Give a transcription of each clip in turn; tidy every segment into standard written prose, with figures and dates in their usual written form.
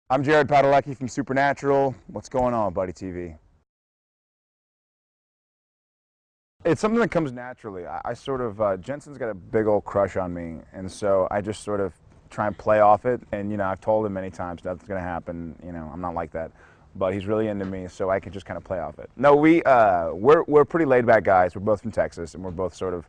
I'm Jared Padalecki from Supernatural. What's going on, Buddy TV? It's something that comes naturally. I sort of, Jensen's got a big old crush on me, and so I just sort of try and play off it. And, I've told him many times nothing's going to happen. I'm not like that. But he's really into me, so I can just kind of play off it. No, we're pretty laid back guys. We're both from Texas, and we're both sort of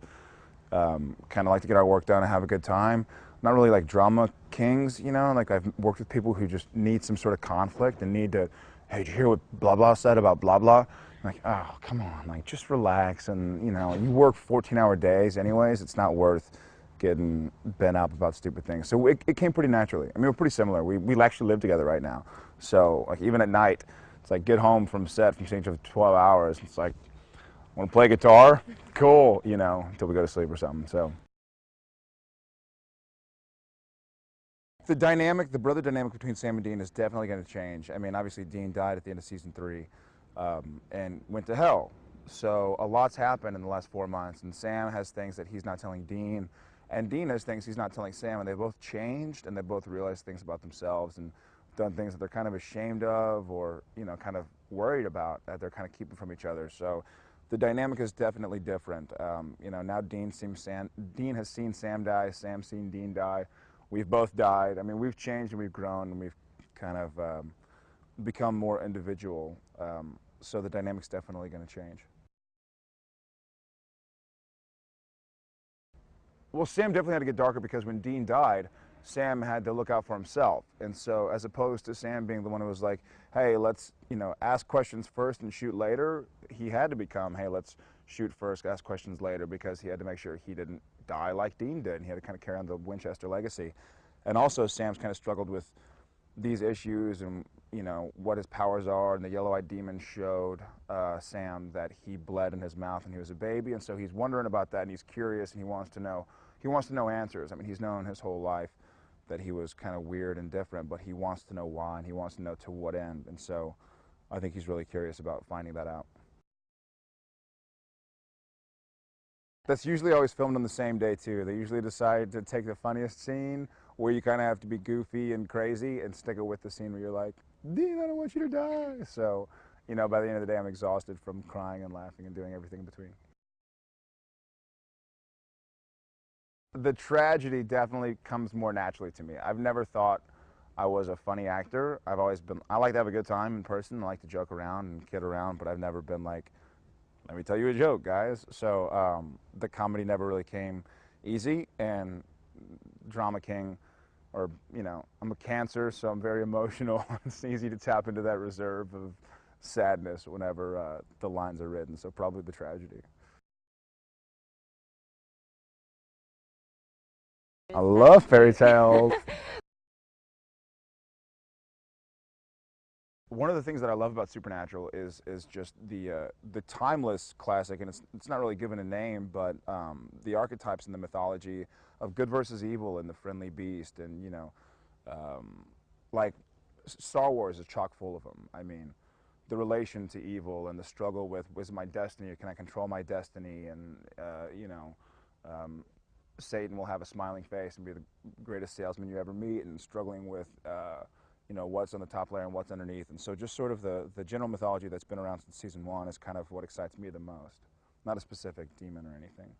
kind of like to get our work done and have a good time. Not really like drama kings, like I've worked with people who just need some sort of conflict and need to, hey, did you hear what blah blah said about blah blah? I'm like, oh, come on, like just relax. And you work 14-hour days anyways. It's not worth getting bent up about stupid things. So it came pretty naturally. I mean, we're pretty similar. We actually live together right now. So like even at night, it's like get home from set from seeing each other for 12 hours. It's like, want to play guitar? Cool, until we go to sleep or something. So the brother dynamic between Sam and Dean is definitely going to change. I mean, obviously Dean died at the end of season 3 and went to hell. So a lot's happened in the last 4 months, and Sam has things that he's not telling Dean, and Dean has things he's not telling Sam, and they both changed, and they both realized things about themselves and done things that they're kind of ashamed of or, kind of worried about that they're kind of keeping from each other. So the dynamic is definitely different. Now Dean has seen Sam die, Sam's seen Dean die. We've both died. I mean, we've changed and we've grown and we've kind of become more individual. So the dynamic's definitely going to change. Well, Sam definitely had to get darker because when Dean died, Sam had to look out for himself. And so as opposed to Sam being the one who was like, hey, let's, ask questions first and shoot later, he had to become, hey, let's shoot first, ask questions later, because he had to make sure he didn't die like Dean did. And he had to kind of carry on the Winchester legacy. And also Sam's kind of struggled with these issues and, what his powers are. And the yellow-eyed demon showed Sam that he bled in his mouth when he was a baby. And so he's wondering about that, and he's curious, and he wants to know answers. I mean, he's known his whole life that he was kind of weird and different, but he wants to know why, and he wants to know to what end. And so I think he's really curious about finding that out. That's usually always filmed on the same day, too. They usually decide to take the funniest scene where you kind of have to be goofy and crazy and stick it with the scene where you're like, Dean, I don't want you to die. So, by the end of the day, I'm exhausted from crying and laughing and doing everything in between. The tragedy definitely comes more naturally to me. I've never thought I was a funny actor. I like to have a good time in person. I like to joke around and kid around, but I've never been like, let me tell you a joke, guys. So the comedy never really came easy, and Drama King, or, I'm a Cancer, so I'm very emotional. It's easy to tap into that reserve of sadness whenever the lines are written, so probably the tragedy. I love fairy tales. One of the things that I love about Supernatural is just the timeless classic, and it's not really given a name, but the archetypes in the mythology of good versus evil and the friendly beast, and like Star Wars is chock full of them. I mean, the relation to evil and the struggle with, was it my destiny or can I control my destiny, and Satan will have a smiling face and be the greatest salesman you ever meet, and struggling with what's on the top layer and what's underneath. And so just sort of the general mythology that's been around since season 1 is kind of what excites me the most. Not a specific demon or anything.